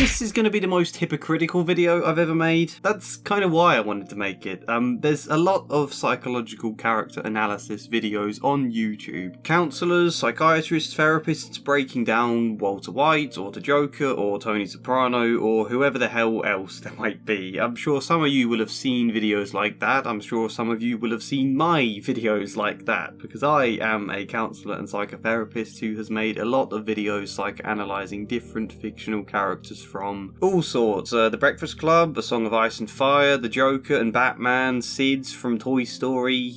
This is going to be the most hypocritical video I've ever made. That's kind of why I wanted to make it. There's a lot of psychological character analysis videos on YouTube. Counsellors, psychiatrists, therapists breaking down Walter White, or the Joker, or Tony Soprano, or whoever the hell else there might be. I'm sure some of you will have seen videos like that. I'm sure some of you will have seen my videos like that, because I am a counsellor and psychotherapist who has made a lot of videos psychoanalyzing different fictional characters from all sorts. The Breakfast Club, A Song of Ice and Fire, The Joker and Batman, Sid's from Toy Story.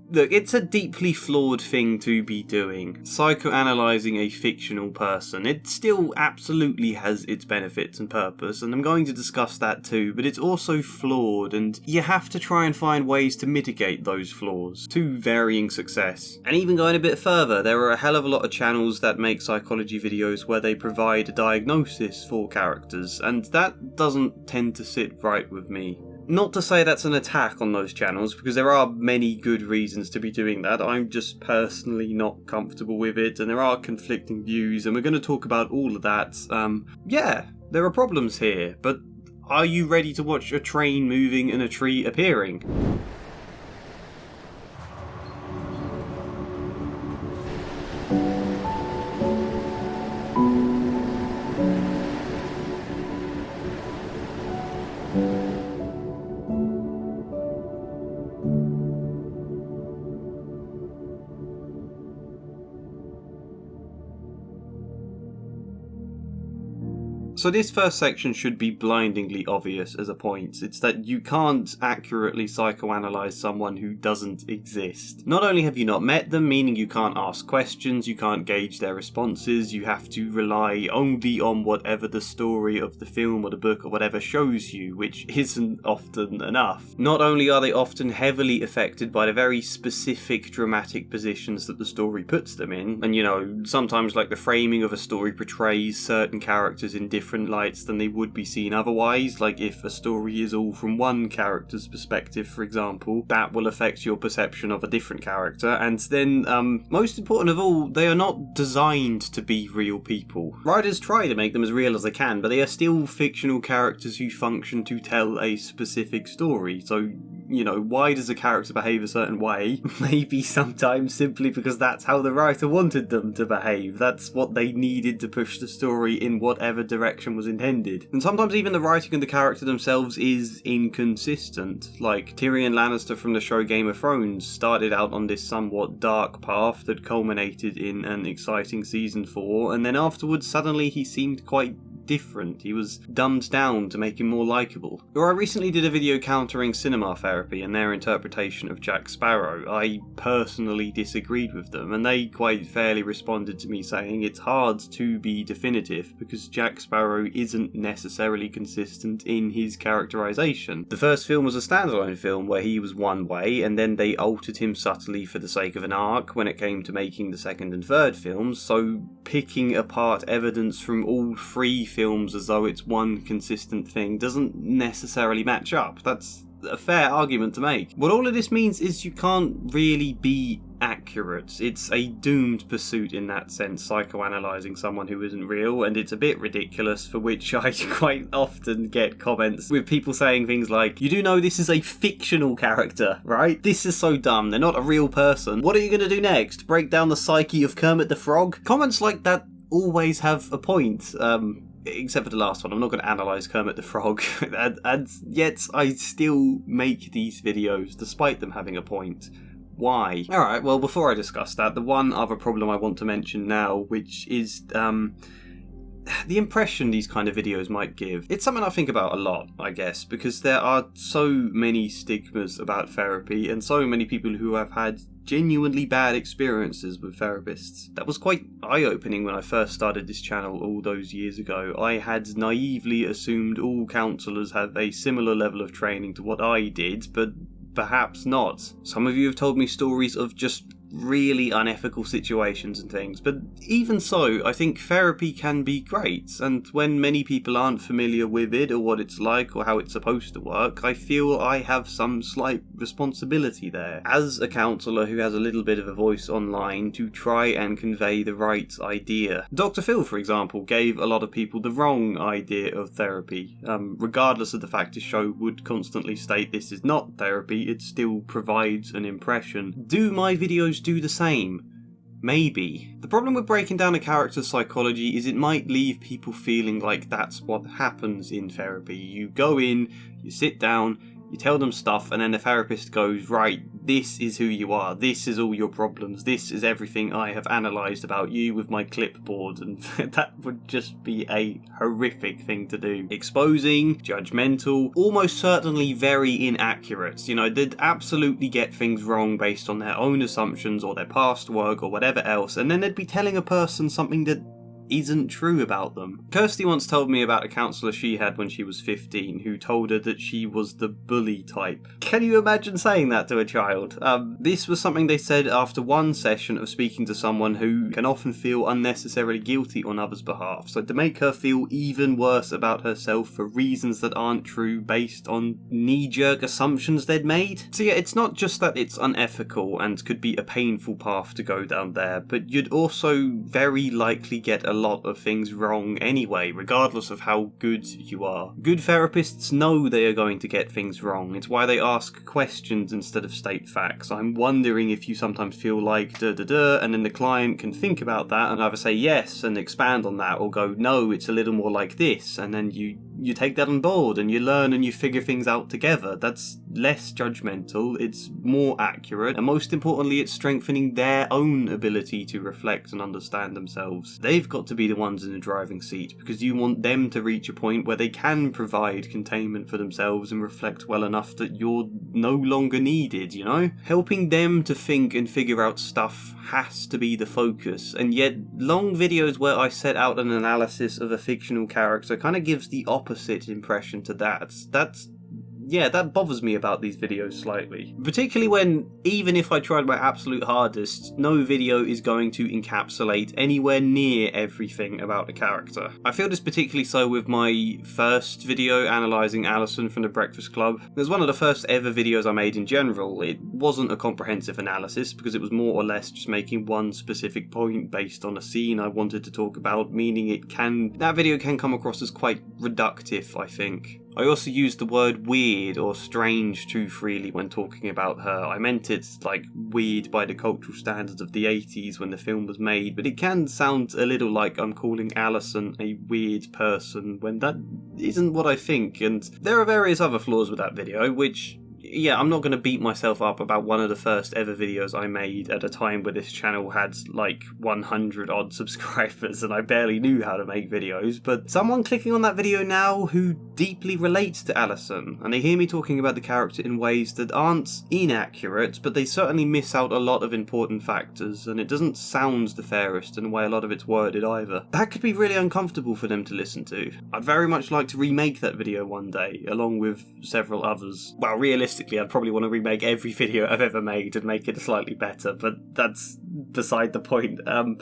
Look, it's a deeply flawed thing to be doing. Psychoanalyzing a fictional person. It still absolutely has its benefits and purpose, and I'm going to discuss that too, but it's also flawed, and you have to try and find ways to mitigate those flaws, to varying success. And even going a bit further, there are a hell of a lot of channels that make psychology videos where they provide a diagnosis for characters, and that doesn't tend to sit right with me. Not to say that's an attack on those channels, because there are many good reasons to be doing that. I'm just personally not comfortable with it, and there are conflicting views, and we're going to talk about all of that. Yeah, there are problems here, but are you ready to watch a train moving and a tree appearing? So this first section should be blindingly obvious as a point. It's that you can't accurately psychoanalyze someone who doesn't exist. Not only have you not met them, meaning you can't ask questions, you can't gauge their responses, you have to rely only on whatever the story of the film or the book or whatever shows you, which isn't often enough. Not only are they often heavily affected by the very specific dramatic positions that the story puts them in, and sometimes like the framing of a story portrays certain characters in different lights than they would be seen otherwise. Like if a story is all from one character's perspective, for example, that will affect your perception of a different character. And then, most important of all, they are not designed to be real people. Writers try to make them as real as they can, but they are still fictional characters who function to tell a specific story. So, why does a character behave a certain way? Maybe sometimes simply because that's how the writer wanted them to behave. That's what they needed to push the story in whatever direction was intended. And sometimes even the writing of the character themselves is inconsistent. Like Tyrion Lannister from the show Game of Thrones started out on this somewhat dark path that culminated in an exciting season 4, and then afterwards suddenly he seemed quite different. He was dumbed down to make him more likeable. Or I recently did a video countering cinema therapy and their interpretation of Jack Sparrow. I personally disagreed with them, and they quite fairly responded to me saying it's hard to be definitive because Jack Sparrow isn't necessarily consistent in his characterization. The first film was a standalone film where he was one way, and then they altered him subtly for the sake of an arc when it came to making the second and third films, so picking apart evidence from all three films as though it's one consistent thing doesn't necessarily match up. That's a fair argument to make. What all of this means is you can't really be accurate. It's a doomed pursuit in that sense, psychoanalyzing someone who isn't real, and it's a bit ridiculous, for which I quite often get comments with people saying things like, you do know this is a fictional character, right? This is so dumb, they're not a real person. What are you going to do next? Break down the psyche of Kermit the Frog? Comments like that always have a point. Except for the last one, I'm not going to analyse Kermit the Frog, and yet I still make these videos, despite them having a point. Why? Alright, well, before I discuss that, the one other problem I want to mention now, which is the impression these kind of videos might give. It's something I think about a lot, I guess, because there are so many stigmas about therapy, and so many people who have had genuinely bad experiences with therapists. That was quite eye-opening when I first started this channel all those years ago. I had naively assumed all counsellors have a similar level of training to what I did, but perhaps not. Some of you have told me stories of just really unethical situations and things. But even so, I think therapy can be great, and when many people aren't familiar with it or what it's like or how it's supposed to work, I feel I have some slight responsibility there, as a counsellor who has a little bit of a voice online, to try and convey the right idea. Dr. Phil, for example, gave a lot of people the wrong idea of therapy, regardless of the fact his show would constantly state this is not therapy, it still provides an impression. Do my videos do the same? Maybe. The problem with breaking down a character's psychology is it might leave people feeling like that's what happens in therapy. You go in, you sit down, you tell them stuff, and then the therapist goes, right, this is who you are, this is all your problems, this is everything I have analysed about you with my clipboard, and that would just be a horrific thing to do. Exposing, judgmental, almost certainly very inaccurate. You know, they'd absolutely get things wrong based on their own assumptions or their past work or whatever else, and then they'd be telling a person something that isn't true about them. Kirsty once told me about a counsellor she had when she was 15 who told her that she was the bully type. Can you imagine saying that to a child? This was something they said after one session of speaking to someone who can often feel unnecessarily guilty on others' behalf, so to make her feel even worse about herself for reasons that aren't true based on knee-jerk assumptions they'd made. So yeah, it's not just that it's unethical and could be a painful path to go down there, but you'd also very likely get a lot of things wrong anyway, regardless of how good you are. Good therapists know they are going to get things wrong. It's why they ask questions instead of state facts. I'm wondering if you sometimes feel like da-da-da, and then the client can think about that and either say yes and expand on that, or go, no, it's a little more like this, and then you take that on board and you learn and you figure things out together. That's less judgmental, it's more accurate, and most importantly, it's strengthening their own ability to reflect and understand themselves. They've got to be the ones in the driving seat, because you want them to reach a point where they can provide containment for themselves and reflect well enough that you're no longer needed, you know? Helping them to think and figure out stuff has to be the focus, and yet long videos where I set out an analysis of a fictional character kind of gives the opposite impression to that. That bothers me about these videos slightly. Particularly when, even if I tried my absolute hardest, no video is going to encapsulate anywhere near everything about a character. I feel this particularly so with my first video analysing Allison from The Breakfast Club. It was one of the first ever videos I made in general. It wasn't a comprehensive analysis because it was more or less just making one specific point based on a scene I wanted to talk about, meaning that video can come across as quite reductive, I think. I also used the word weird or strange too freely when talking about her. I meant it's like weird by the cultural standards of the 80s when the film was made, but it can sound a little like I'm calling Allison a weird person when that isn't what I think, and there are various other flaws with that video, which yeah, I'm not going to beat myself up about one of the first ever videos I made at a time where this channel had like 100 odd subscribers and I barely knew how to make videos, but someone clicking on that video now who deeply relates to Allison, and they hear me talking about the character in ways that aren't inaccurate, but they certainly miss out a lot of important factors, and it doesn't sound the fairest in the way a lot of it's worded either. That could be really uncomfortable for them to listen to. I'd very much like to remake that video one day, along with several others. Well, realistically, I'd probably want to remake every video I've ever made and make it slightly better, but that's beside the point.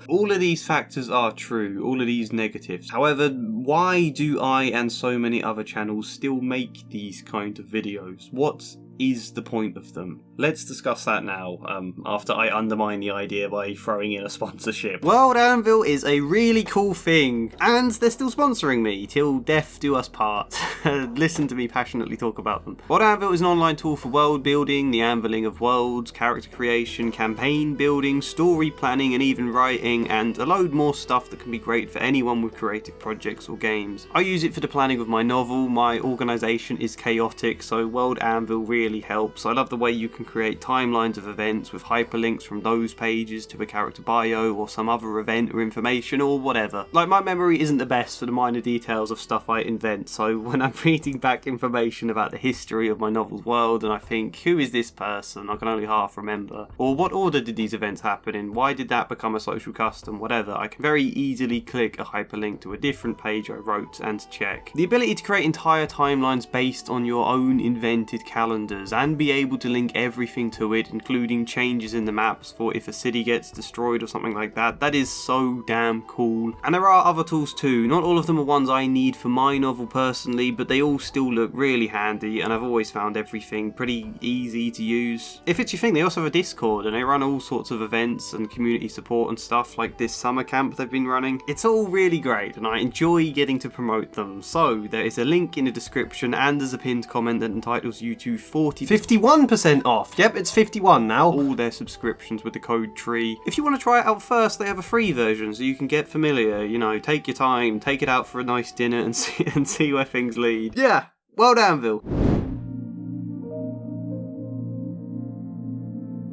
All of these factors are true, all of these negatives. However, why do I and so many other channels still make these kind of videos? What is the point of them? Let's discuss that now, after I undermine the idea by throwing in a sponsorship. WorldAnvil is a really cool thing, and they're still sponsoring me, till death do us part. Listen to me passionately talk about them. WorldAnvil is an online tool for world building, the anviling of worlds, character creation, campaign building, story planning, and even writing, and a load more stuff that can be great for anyone with creative projects or games. I use it for the planning of my novel. My organisation is chaotic, so WorldAnvil really helps. I love the way you can create timelines of events with hyperlinks from those pages to a character bio or some other event or information or whatever. Like, my memory isn't the best for the minor details of stuff I invent, so when I'm reading back information about the history of my novel's world and I think, who is this person? I can only half remember. Or what order did these events happen in? Why did that become a social custom? Whatever. I can very easily click a hyperlink to a different page I wrote and check. The ability to create entire timelines based on your own invented calendar renders and be able to link everything to it, including changes in the maps for if a city gets destroyed or something like that. That is so damn cool. And there are other tools too. Not all of them are ones I need for my novel personally, but they all still look really handy, and I've always found everything pretty easy to use. If it's your thing, they also have a Discord and they run all sorts of events and community support and stuff, like this summer camp they've been running. It's all really great and I enjoy getting to promote them. So there is a link in the description and there's a pinned comment that entitles you to 51% off. Yep, it's 51 now. All their subscriptions with the code TREE. If you want to try it out first, they have a free version so you can get familiar, you know, take your time, take it out for a nice dinner and see where things lead. Yeah, WorldAnvil.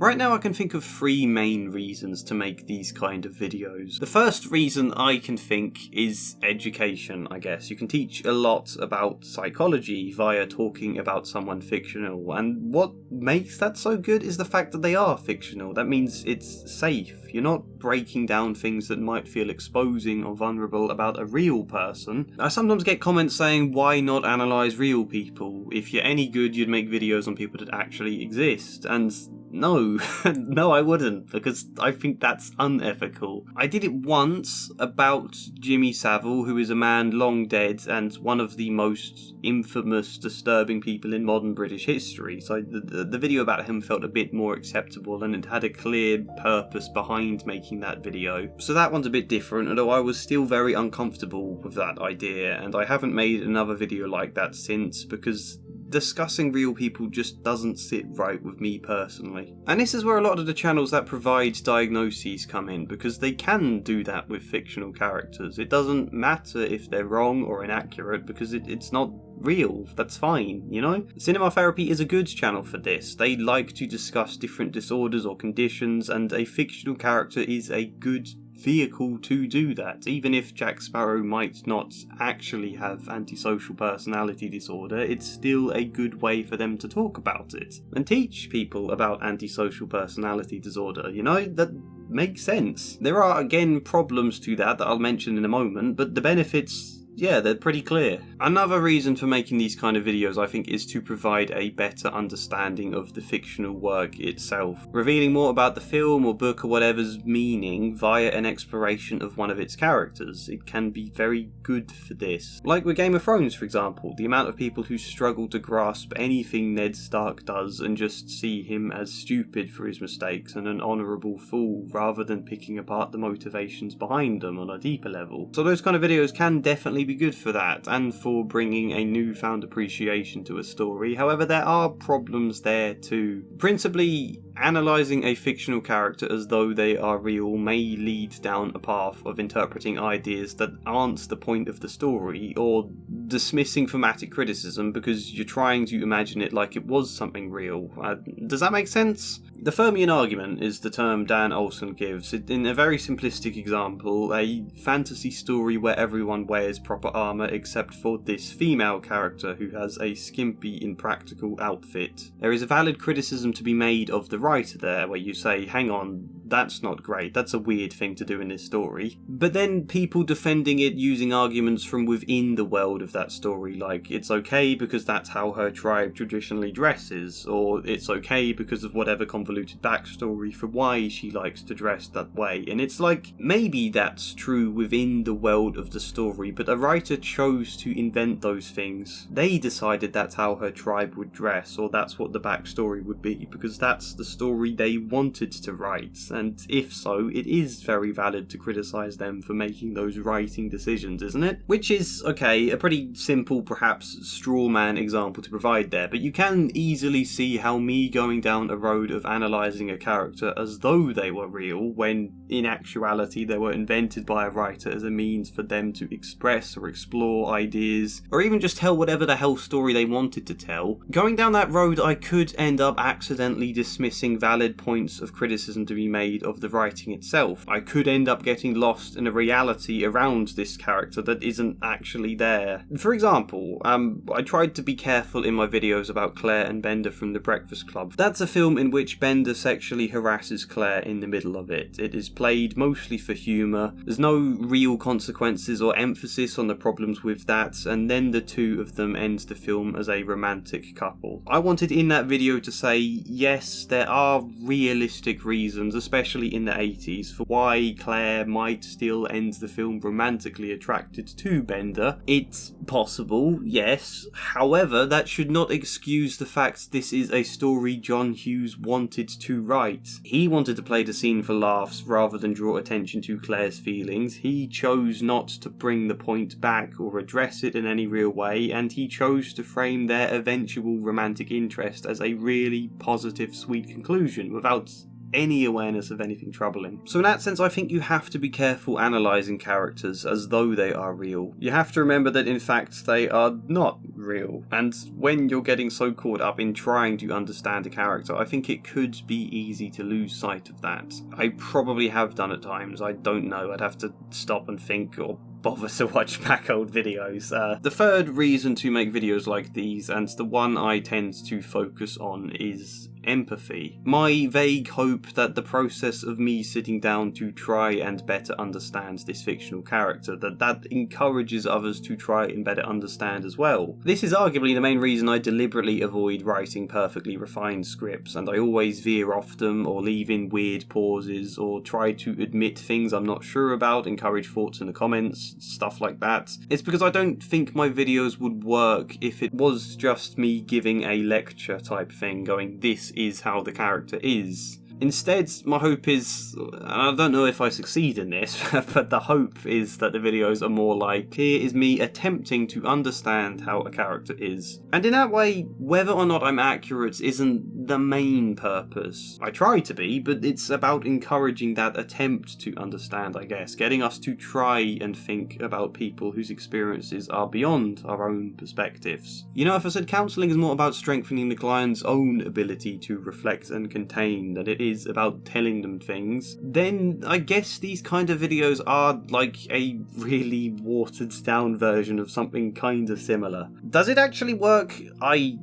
Right now I can think of 3 main reasons to make these kind of videos. The first reason I can think is education, I guess. You can teach a lot about psychology via talking about someone fictional, and what makes that so good is the fact that they are fictional. That means it's safe. You're not breaking down things that might feel exposing or vulnerable about a real person. I sometimes get comments saying, why not analyse real people? If you're any good, you'd make videos on people that actually exist. And no, no I wouldn't, because I think that's unethical. I did it once about Jimmy Savile, who is a man long dead and one of the most infamous, disturbing people in modern British history. So the video about him felt a bit more acceptable and it had a clear purpose behind making that video. So that one's a bit different, although I was still very uncomfortable with that idea, and I haven't made another video like that since because discussing real people just doesn't sit right with me personally. And this is where a lot of the channels that provide diagnoses come in, because they can do that with fictional characters. It doesn't matter if they're wrong or inaccurate because it's not real. That's fine, you know? Cinema Therapy is a good channel for this. They like to discuss different disorders or conditions, and a fictional character is a good vehicle to do that. Even if Jack Sparrow might not actually have antisocial personality disorder, it's still a good way for them to talk about it and teach people about antisocial personality disorder, you know? That makes sense. There are, again, problems to that I'll mention in a moment, but the benefits, yeah, they're pretty clear. Another reason for making these kind of videos, I think, is to provide a better understanding of the fictional work itself. Revealing more about the film or book or whatever's meaning via an exploration of one of its characters. It can be very good for this. Like with Game of Thrones, for example, the amount of people who struggle to grasp anything Ned Stark does and just see him as stupid for his mistakes and an honourable fool, rather than picking apart the motivations behind them on a deeper level. So those kind of videos can definitely be good for that, and for bringing a newfound appreciation to a story. However, there are problems there too. Principally, analysing a fictional character as though they are real may lead down a path of interpreting ideas that aren't the point of the story, or dismissing thematic criticism because you're trying to imagine it like it was something real. Does that make sense? The Fermian argument is the term Dan Olson gives. In a very simplistic example, a fantasy story where everyone wears proper armour except for this female character who has a skimpy, impractical outfit. There is a valid criticism to be made of the writer there, where you say, hang on, that's not great, that's a weird thing to do in this story. But then people defending it using arguments from within the world of that story, like it's okay because that's how her tribe traditionally dresses, or it's okay because of whatever convoluted backstory for why she likes to dress that way. And it's like, maybe that's true within the world of the story, but a writer chose to invent those things. They decided that's how her tribe would dress, or that's what the backstory would be, because that's the story they wanted to write. And if so, it is very valid to criticise them for making those writing decisions, isn't it? Which is, okay, a pretty simple, perhaps straw man example to provide there, but you can easily see how me going down a road of analysing a character as though they were real, when in actuality they were invented by a writer as a means for them to express or explore ideas, or even just tell whatever the hell story they wanted to tell. Going down that road, I could end up accidentally dismissing valid points of criticism to be made made of the writing itself. I could end up getting lost in a reality around this character that isn't actually there. For example, I tried to be careful in my videos about Claire and Bender from The Breakfast Club. That's a film in which Bender sexually harasses Claire in the middle of it. It is played mostly for humour. There's no real consequences or emphasis on the problems with that, and then the two of them ends the film as a romantic couple. I wanted in that video to say, yes, there are realistic reasons, especially in the 80s, for why Claire might still end the film romantically attracted to Bender. It's possible, yes. However, that should not excuse the fact this is a story John Hughes wanted to write. He wanted to play the scene for laughs rather than draw attention to Claire's feelings. He chose not to bring the point back or address it in any real way, and he chose to frame their eventual romantic interest as a really positive, sweet conclusion without any awareness of anything troubling. So in that sense, I think you have to be careful analysing characters as though they are real. You have to remember that in fact they are not real, and when you're getting so caught up in trying to understand a character, I think it could be easy to lose sight of that. I probably have done at times, I don't know, I'd have to stop and think or bother to watch back old videos. The third reason to make videos like these, and the one I tend to focus on, is empathy. My vague hope that the process of me sitting down to try and better understand this fictional character, that encourages others to try and better understand as well. This is arguably the main reason I deliberately avoid writing perfectly refined scripts, and I always veer off them or leave in weird pauses or try to admit things I'm not sure about, encourage thoughts in the comments, stuff like that. It's because I don't think my videos would work if it was just me giving a lecture type thing, going, this is how the character is. Instead, my hope is, and I don't know if I succeed in this, but the hope is that the videos are more like, here is me attempting to understand how a character is. And in that way, whether or not I'm accurate isn't the main purpose. I try to be, but it's about encouraging that attempt to understand, I guess, getting us to try and think about people whose experiences are beyond our own perspectives. You know, if I said counselling is more about strengthening the client's own ability to reflect and contain than it is about telling them things, then I guess these kind of videos are like a really watered down version of something kind of similar. Does it actually work? I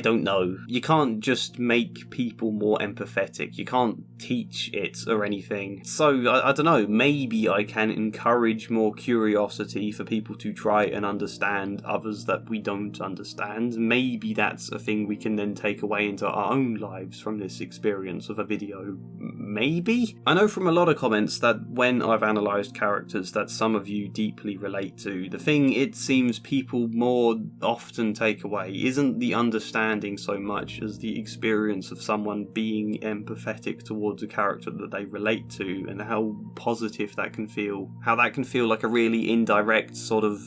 don't know. You can't just make people more empathetic. You can't teach it or anything. So, I don't know, maybe I can encourage more curiosity for people to try and understand others that we don't understand. Maybe that's a thing we can then take away into our own lives from this experience of a video. Maybe? I know from a lot of comments that when I've analysed characters that some of you deeply relate to, the thing it seems people more often take away isn't the understanding so much as the experience of someone being empathetic towards a character that they relate to, and how positive that can feel. How that can feel like a really indirect sort of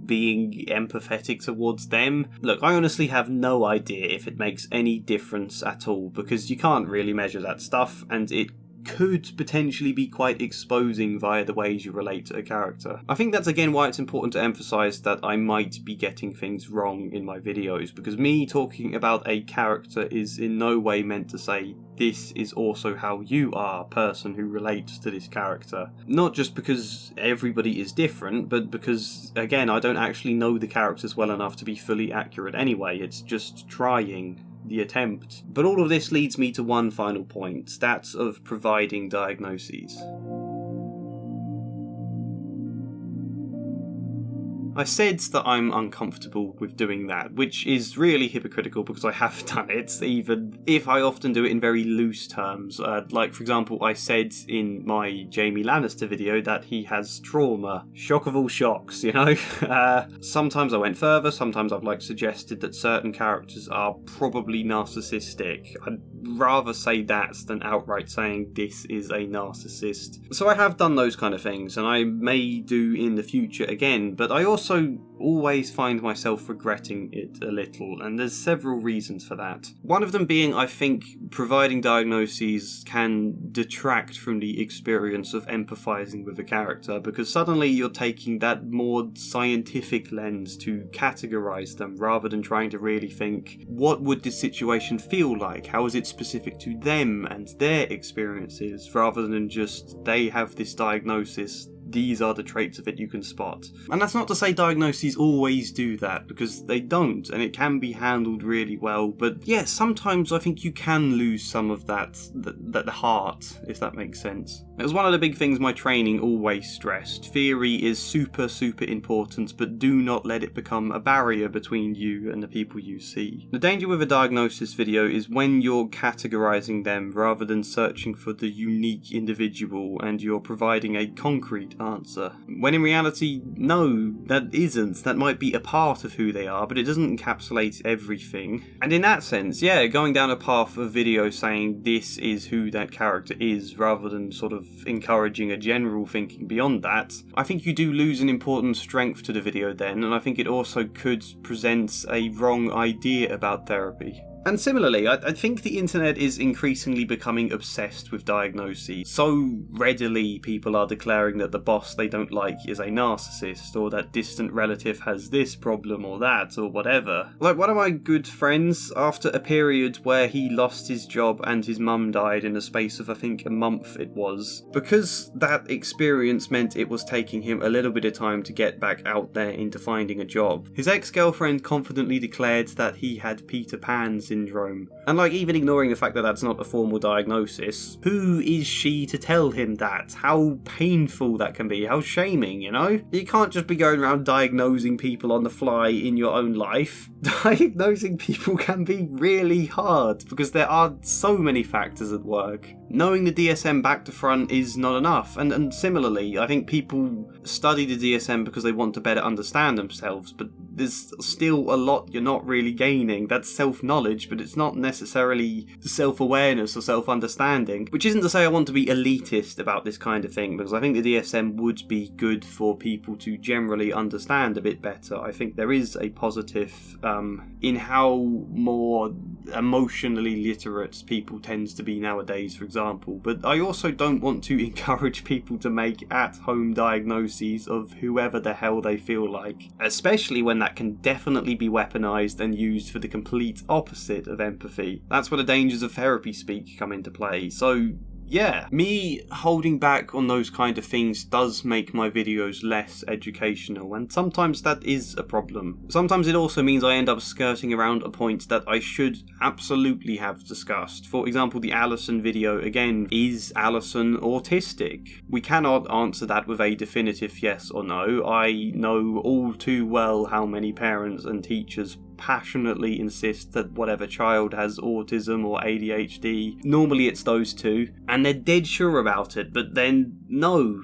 being empathetic towards them. Look, I honestly have no idea if it makes any difference at all, because you can't really measure that stuff, and it could potentially be quite exposing via the ways you relate to a character. I think that's again why it's important to emphasise that I might be getting things wrong in my videos, because me talking about a character is in no way meant to say this is also how you are, person who relates to this character. Not just because everybody is different, but because, again, I don't actually know the characters well enough to be fully accurate anyway. It's just trying. The attempt. But all of this leads me to one final point, that of providing diagnoses. I said that I'm uncomfortable with doing that, which is really hypocritical because I have done it, even if I often do it in very loose terms. Like, for example, I said in my Jaime Lannister video that he has trauma. Shock of all shocks, you know? Sometimes I went further, sometimes I've suggested that certain characters are probably narcissistic. I'd rather say that than outright saying this is a narcissist. So I have done those kind of things, and I may do in the future again, but I also also always find myself regretting it a little, and there's several reasons for that. One of them being, I think providing diagnoses can detract from the experience of empathizing with a character, because suddenly you're taking that more scientific lens to categorize them rather than trying to really think, what would this situation feel like? How is it specific to them and their experiences, rather than just they have this diagnosis, these are the traits of it you can spot. And that's not to say diagnoses always do that, because they don't, and it can be handled really well, but yeah, sometimes I think you can lose some of that heart, if that makes sense. It was one of the big things my training always stressed. Theory is super important, but do not let it become a barrier between you and the people you see. The danger with a diagnosis video is when you're categorizing them rather than searching for the unique individual and you're providing a concrete answer. When in reality, no, that might be a part of who they are, but it doesn't encapsulate everything. And in that sense, yeah, going down a path of video saying this is who that character is, rather than sort of encouraging a general thinking beyond that, I think you do lose an important strength to the video then, and I think it also could present a wrong idea about therapy. And similarly, I think the internet is increasingly becoming obsessed with diagnoses. So readily people are declaring that the boss they don't like is a narcissist, or that distant relative has this problem or that, or whatever. Like one of my good friends, after a period where he lost his job and his mum died in the space of I think a month it was, because that experience meant it was taking him a little bit of time to get back out there into finding a job, his ex-girlfriend confidently declared that he had Peter Pan syndrome. And like, even ignoring the fact that that's not a formal diagnosis, who is she to tell him that? How painful that can be, how shaming, you know? You can't just be going around diagnosing people on the fly in your own life. Diagnosing people can be really hard because there are so many factors at work. Knowing the DSM back to front is not enough, and similarly, I think people study the DSM because they want to better understand themselves, but there's still a lot you're not really gaining. That's self-knowledge, but it's not necessarily self-awareness or self-understanding, which isn't to say I want to be elitist about this kind of thing, because I think the DSM would be good for people to generally understand a bit better. I think there is a positive in how more emotionally literate people tends to be nowadays, for example, but I also don't want to encourage people to make at-home diagnoses of whoever the hell they feel like, especially when that can definitely be weaponized and used for the complete opposite of empathy. That's where the dangers of therapy speak come into play. So yeah, me holding back on those kind of things does make my videos less educational, and sometimes that is a problem. Sometimes it also means I end up skirting around a point that I should absolutely have discussed. For example, the Allison video, again, is Allison autistic? We cannot answer that with a definitive yes or no. I know all too well how many parents and teachers passionately insist that whatever child has autism or ADHD, normally it's those two, and they're dead sure about it, but then no,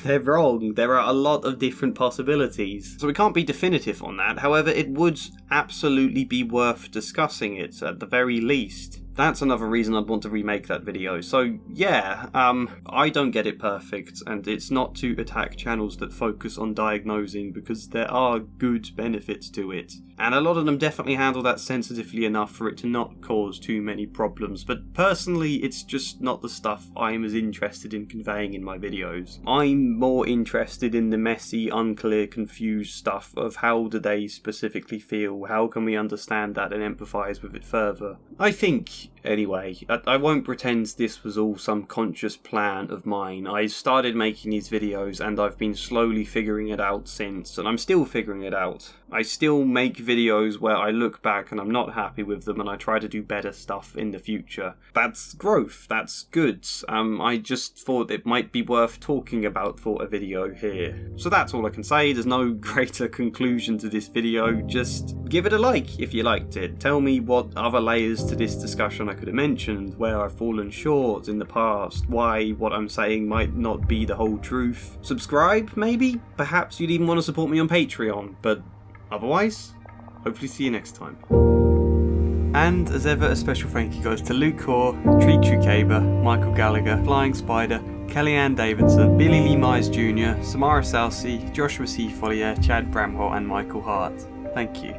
they're wrong. There are a lot of different possibilities, so we can't be definitive on that. However, it would absolutely be worth discussing it at the very least. That's another reason I'd want to remake that video. So yeah, I don't get it perfect, and it's not to attack channels that focus on diagnosing, because there are good benefits to it. And a lot of them definitely handle that sensitively enough for it to not cause too many problems, but personally it's just not the stuff I'm as interested in conveying in my videos. I'm more interested in the messy, unclear, confused stuff of how do they specifically feel, how can we understand that and empathise with it further. I think, anyway, I won't pretend this was all some conscious plan of mine. I started making these videos and I've been slowly figuring it out since, and I'm still figuring it out. I still make videos where I look back and I'm not happy with them and I try to do better stuff in the future. That's growth, that's good. I just thought it might be worth talking about for a video here. So that's all I can say. There's no greater conclusion to this video. Just give it a like if you liked it. Tell me what other layers to this discussion I could have mentioned, where I've fallen short in the past, why what I'm saying might not be the whole truth. Subscribe, maybe? Perhaps you'd even want to support me on Patreon, but otherwise, hopefully see you next time. And as ever, a special thank you goes to Luke Hoare, Tree Caber, Michael Gallagher, Flying Spider, Kellyanne Davidson, Billy Lee Myers Jr., Samara Salsi, Joshua C. Follier, Chad Bramwell and Michael Hart. Thank you.